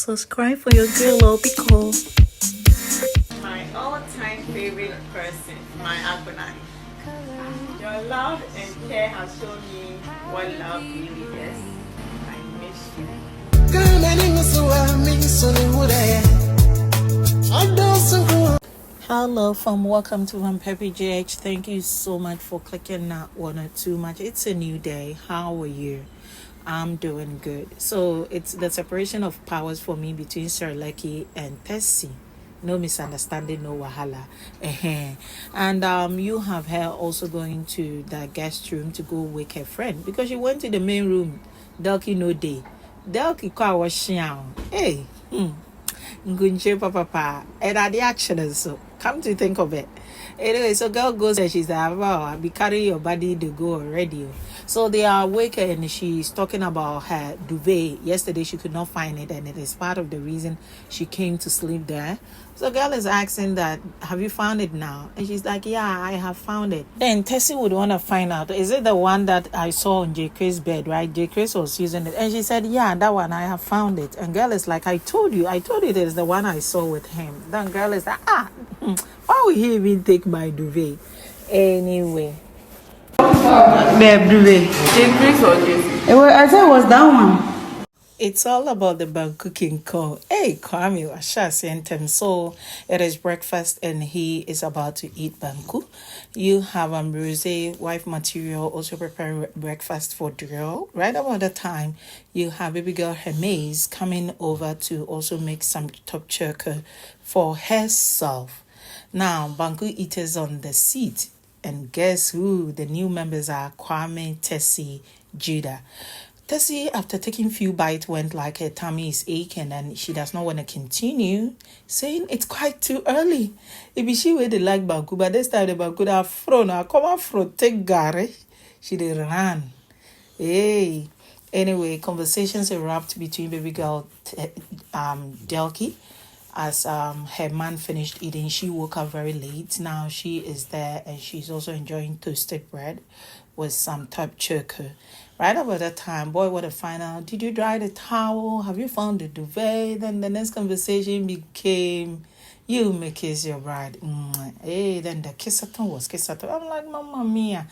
Subscribe for your girl Obiko. My all-time favorite person, my Agbonai. Your love and care has shown me what love really is. I miss you. Hello from welcome to Peppy JH. Thank you so much for clicking that one or too much. It's a new day. How are you? I'm doing good. So it's the separation of powers for me between Delkki and Tessy. No misunderstanding, no wahala. And you have her also going to the guest room to go wake her friend because she went to the main room. Delkki no day. Delkki kwa was Hey. Ngunche papa and the action so come to think of it. Anyway, so girl goes and she's like, wow, I'll be carrying your body to go already. So they are awake and she's talking about her duvet. Yesterday she could not find it and it is part of the reason she came to sleep there. So girl is asking that, have you found it now? And she's like, yeah, I have found it. Then Tessy would want to find out, is it the one that I saw on J. Chris' bed, right? J. Chris was using it. And she said, yeah, that one, I have found it. And girl is like, I told you it is the one I saw with him. Then girl is like, why would he even take my duvet? Anyway. Babe, duvet. J. Chris or J. I said it was that one. It's all about the bank cooking call. Hey, Kwame Washa. So it is breakfast and he is about to eat banku. You have Rose, wife material, also preparing breakfast for Drill. Right about the time, you have baby girl Hermes coming over to also make some top choker for herself. Now, banku eaters on the seat. And guess who? The new members are Kwame, Tessy, Juda. Tessy, after taking few bites, went like her tummy is aching and she does not want to continue, saying it's quite too early. It be she where they like banku, but this time the banku are thrown. I come out from take gare. She did run. Hey. Anyway, conversations erupted between baby girl Delkki. As her man finished eating, she woke up very late. Now she is there and she's also enjoying toasted bread with some top choker. Right about that time, boy, what a find out. Did you dry the towel? Have you found the duvet? Then the next conversation became, you may kiss your bride. Hey, then the kissathon was kissathon. I'm like, Mama Mia.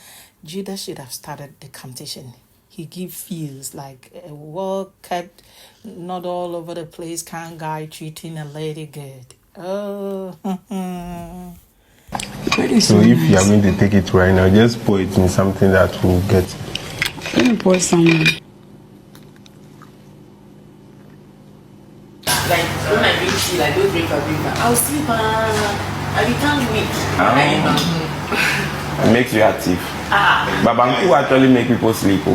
Juda should have started the competition. He give feels like a well-kept, not all over the place kind guy treating a lady good. Oh. So if you are going to take it right now, just pour it in something that will get. Let me pour some. Like when I drink tea, like don't drink. I'll sleep. I become weak. It makes you active. But banku actually make people sleep.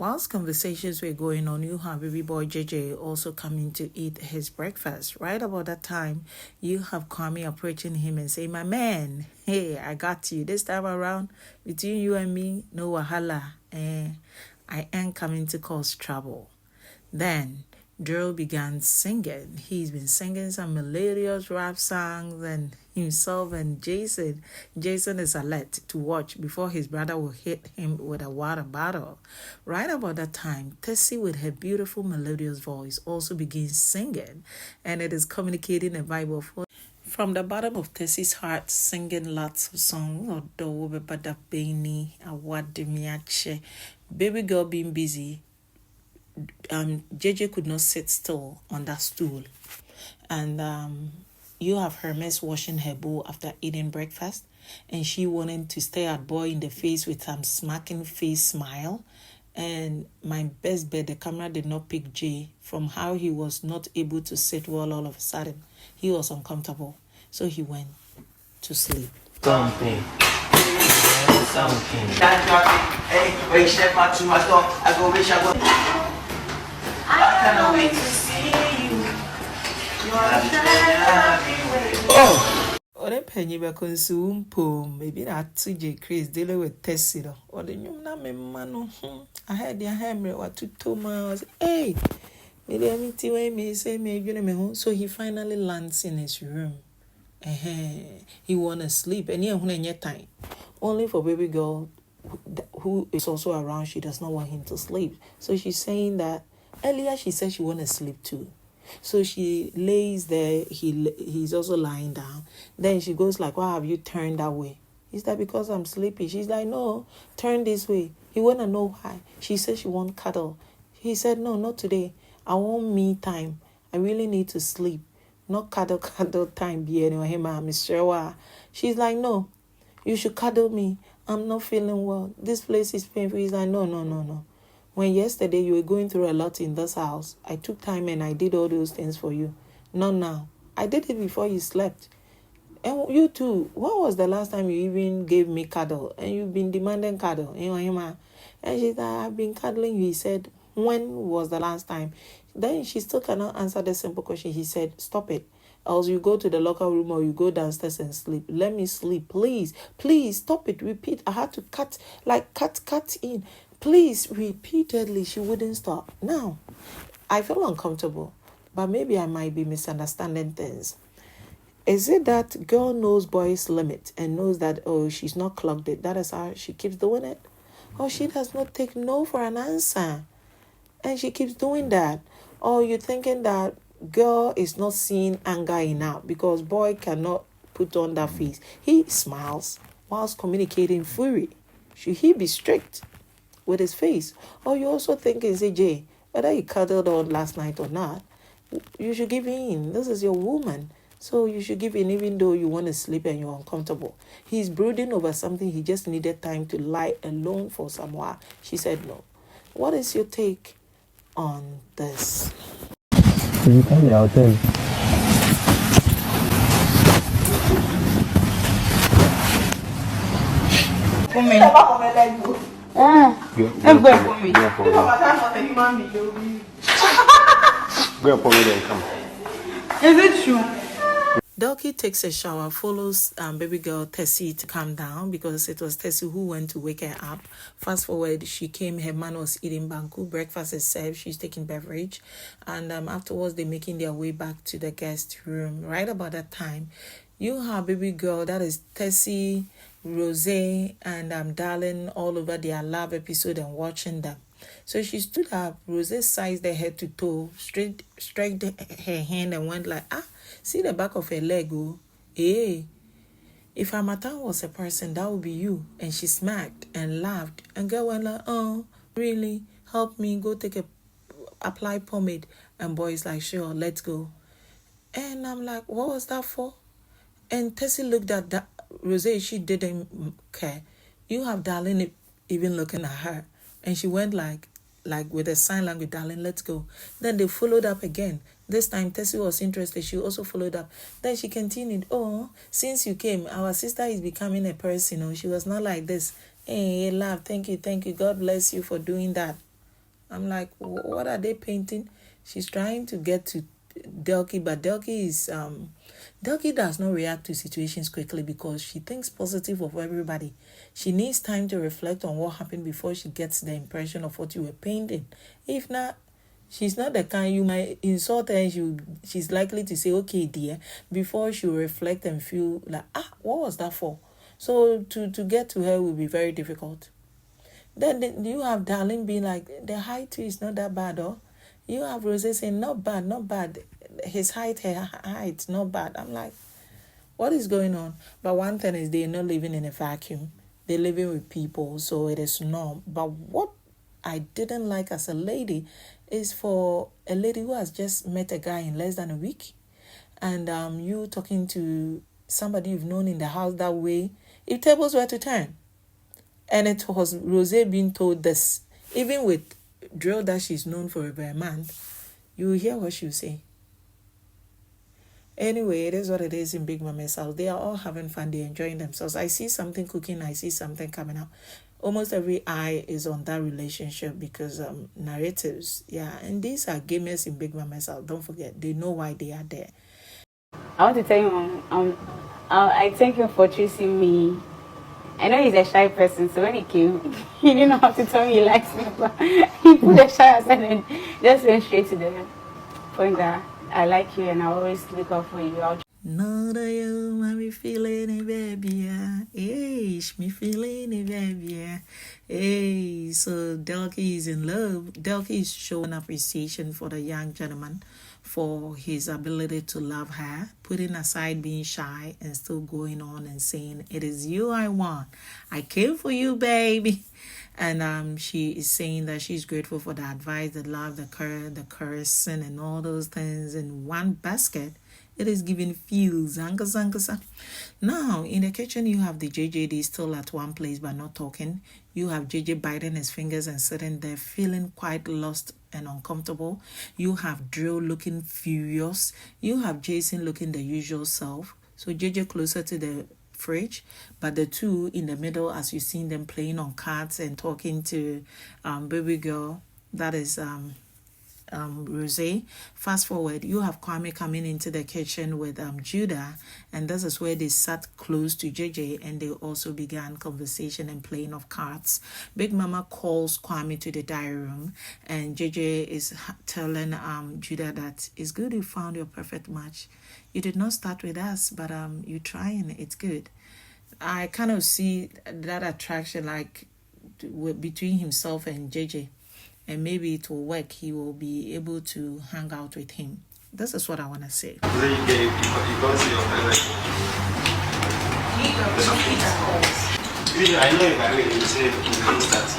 Whilst conversations were going on, you have baby boy JJ also coming to eat his breakfast. Right about that time, you have Kwame approaching him and saying, my man, hey, I got you. This time around, between you and me, no wahala. I ain't coming to cause trouble. Then Drill began singing. He's been singing some melodious rap songs and himself and Jason. Jason is alert to watch before his brother will hit him with a water bottle. Right about that time, Tessy with her beautiful melodious voice also begins singing, and it is communicating a vibe of from the bottom of Tessy's heart, singing lots of songs. Baby girl being busy. JJ could not sit still on that stool. And you have Hermes washing her bowl after eating breakfast. And she wanted to stare at boy in the face with some smacking face smile. And my best bet, the camera did not pick Jay from how he was not able to sit well all of a sudden. He was uncomfortable. So he went to sleep. Something. Hey, wait, step out to my door. I go wish I go. I cannot wait to see you. Ore penny be consume poem, maybe not to J. Chris dealing with Tessy or the new name man. I had their hammer or 2 miles. Hey, me say me. So he finally lands in his room. He wanna sleep and when time. Only for baby girl who is also around, she does not want him to sleep. So she's saying that earlier she said she wanna sleep too. So she lays there. He's also lying down. Then she goes like, why have you turned that way? He's like, because I'm sleepy. She's like, no, turn this way. He wanna know why. She said she want cuddle. He said, no, not today. I want me time. I really need to sleep. Not cuddle time. Be anyway, Mr. She's like, no, you should cuddle me. I'm not feeling well. This place is painful. He's like, no. When yesterday you were going through a lot in this house, I took time and I did all those things for you. Not now. I did it before you slept. And you too. When was the last time you even gave me cuddle? And you've been demanding cuddle. And she's like, I've been cuddling you. He said, when was the last time? Then she still cannot answer the simple question. He said, stop it. Else you go to the locker room or you go downstairs and sleep. Let me sleep. Please, stop it. Repeat. I had to cut in. Please, repeatedly. She wouldn't stop. Now, I feel uncomfortable. But maybe I might be misunderstanding things. Is it that girl knows boy's limit and knows that, she's not clocked it? That is how she keeps doing it? Or she does not take no for an answer. And she keeps doing that. Or you're thinking that girl is not seeing anger enough because boy cannot put on that face. He smiles whilst communicating fury. Should he be strict with his face? Or you also thinking, say, Jay, whether you cuddled on last night or not, you should give in. This is your woman. So you should give in even though you want to sleep and you're uncomfortable. He's brooding over something. He just needed time to lie alone for some while. She said no. What is your take on this? You tell me, I'll tell you. Go and me then come. Is it true? Delkki takes a shower, follows baby girl Tessy to calm down because it was Tessy who went to wake her up. Fast forward, she came, her man was eating banku, breakfast is served, she's taking beverage, and afterwards they're making their way back to the guest room. Right about that time, you have baby girl, that is Tessy, Rose, and Darling all over their love episode and watching them. So she stood up, Rose sized her head to toe, straight her hand and went like, see the back of her leg, oh. Hey, if Hamatan was a person, that would be you. And she smacked and laughed. And girl went like, oh, really? Help me, go apply pomade. And boy's like, sure, let's go. And I'm like, what was that for? And Tessy looked at that Rose, she didn't care. You have Darling even looking at her. And she went like with a sign language, Darling, let's go. Then they followed up again. This time, Tessy was interested. She also followed up. Then she continued, oh, since you came, our sister is becoming a person. She was not like this. Hey, love, thank you. God bless you for doing that. I'm like, what are they painting? She's trying to get to Delkki, but Delkki does not react to situations quickly because she thinks positive of everybody. She needs time to reflect on what happened before she gets the impression of what you were painting. If not, she's not the kind you might insult her and she's likely to say, okay, dear, before she will reflect and feel like, what was that for? So to get to her will be very difficult. Then you have Darling being like, the height too is not that bad, oh. You have Rose saying, not bad. His height, her height, not bad. I'm like, what is going on? But one thing is they're not living in a vacuum. They're living with people, so it is normal. But what I didn't like as a lady is for a lady who has just met a guy in less than a week, and you talking to somebody you've known in the house that way, if tables were to turn. And it was Rose being told this, even with drill that she's known for over a month, you hear what she'll say. Anyway, it is what it is in Big Mama's house. They are all having fun. They're enjoying themselves. I see something cooking. I see something coming out. Almost every eye is on that relationship because narratives. Yeah, and these are gamers in Big Mama's house. Don't forget. They know why they are there. I want to tell you, I thank you for choosing me. I know he's a shy person, so when he came, he didn't know how to tell me he likes me, but he put the shy aside and just went straight to the point that I like you and I always look out for you. No, me feeling it, baby. Hey, me feeling it, baby. Hey, so Delkki is in love. Delkki is showing appreciation for the young gentleman for his ability to love her, putting aside being shy and still going on and saying, "It is you I want. I came for you, baby." And she is saying that she's grateful for the advice, the love, the care, the cursing, and all those things in one basket. It is giving feels. Now, in the kitchen, you have the JJD still at one place but not talking. You have JJ biting his fingers and sitting there feeling quite lost and uncomfortable. You have Drill looking furious. You have Jason looking the usual self. So JJ closer to the fridge, but the two in the middle, as you've seen them playing on cards and talking to baby girl, that is Rose. Fast forward, you have Kwame coming into the kitchen with Juda, and this is where they sat close to JJ and they also began conversation and playing of cards. Big Mama calls Kwame to the diary room, and JJ is telling Juda that it's good you found your perfect match. You did not start with us, but you're trying. It's good. I kind of see that attraction like between himself and JJ. And maybe it will work. He will be able to hang out with him. This is what I want to say. You can't see your favorite. I know if I really say you don't start.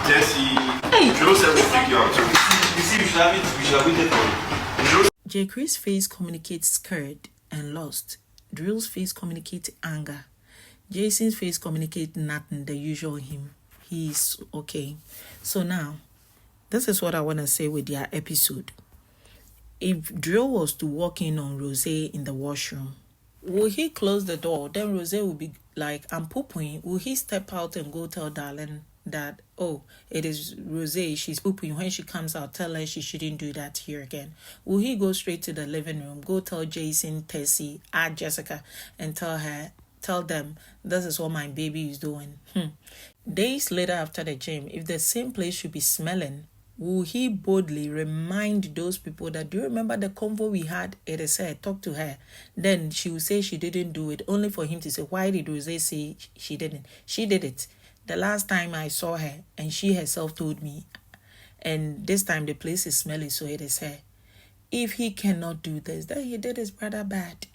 Tessie, Joe said we'll take you out. You see, we should have waited for you. J. Chris' face communicates scared and lost. Drill's face communicates anger. Jason's face communicates nothing, the usual him. He's okay. So now, this is what I want to say with their episode. If Drill was to walk in on Rose in the washroom, will he close the door? Then Rose will be like, "I'm pooping." Will he step out and go tell Darlene that, "Oh, it is Rose, she's pooping"? When she comes out, tell her she shouldn't do that here again. Will he go straight to the living room, go tell Jason, Tessy, add Jessica, and tell them, "This is what my baby is doing"? Days later after the gym, if the same place should be smelling, will he boldly remind those people that, "Do you remember the convo we had? It is her, talk to her." Then she will say she didn't do it, only for him to say, "Why did Rose say she didn't?" She did it. The last time I saw her, and she herself told me. And this time the place is smelly, so it is her. If he cannot do this, then he did his brother bad.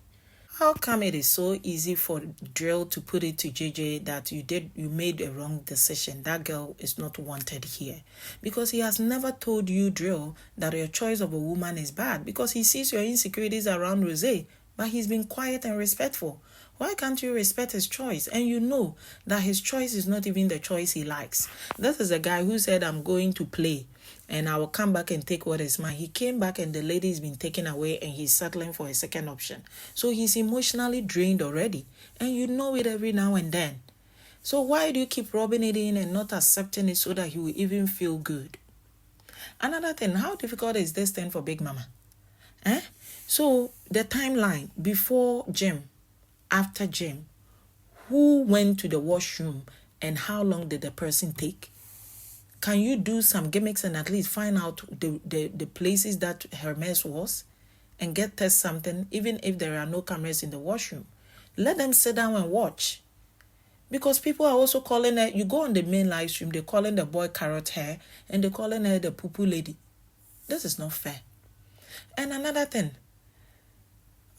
How come it is so easy for Drill to put it to JJ that you made a wrong decision? That girl is not wanted here. Because he has never told you, Drill, that your choice of a woman is bad. Because he sees your insecurities around Rose, but he's been quiet and respectful. Why can't you respect his choice? And you know that his choice is not even the choice he likes. This is a guy who said, "I'm going to play and I will come back and take what is mine." He came back and the lady's been taken away and he's settling for a second option. So he's emotionally drained already. And you know it every now and then. So why do you keep rubbing it in and not accepting it so that he will even feel good? Another thing, how difficult is this thing for Big Mama? So the timeline, before gym, after gym, who went to the washroom and how long did the person take? Can you do some gimmicks and at least find out the places that her mess was and test something, even if there are no cameras in the washroom? Let them sit down and watch. Because people are also calling her, you go on the main live stream, they're calling the boy carrot hair and they're calling her the poo-poo lady. This is not fair. And another thing,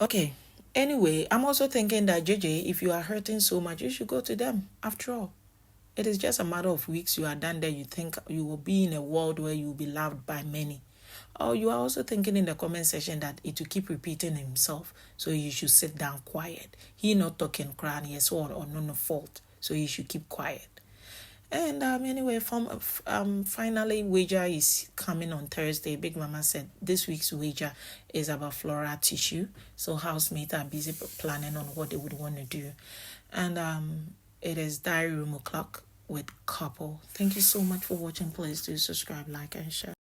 okay, anyway, I'm also thinking that JJ, if you are hurting so much, you should go to them. After all, it is just a matter of weeks you are done there. You think you will be in a world where you will be loved by many. Or you are also thinking in the comment section that it will keep repeating himself, so you should sit down quiet. He not talking crying, yes or no fault, so you should keep quiet. And anyway, finally, wager is coming on Thursday. Big Mama said this week's wager is about floral tissue. So housemates are busy planning on what they would want to do. And it is Diary Room O'Clock with Couple. Thank you so much for watching. Please do subscribe, like, and share.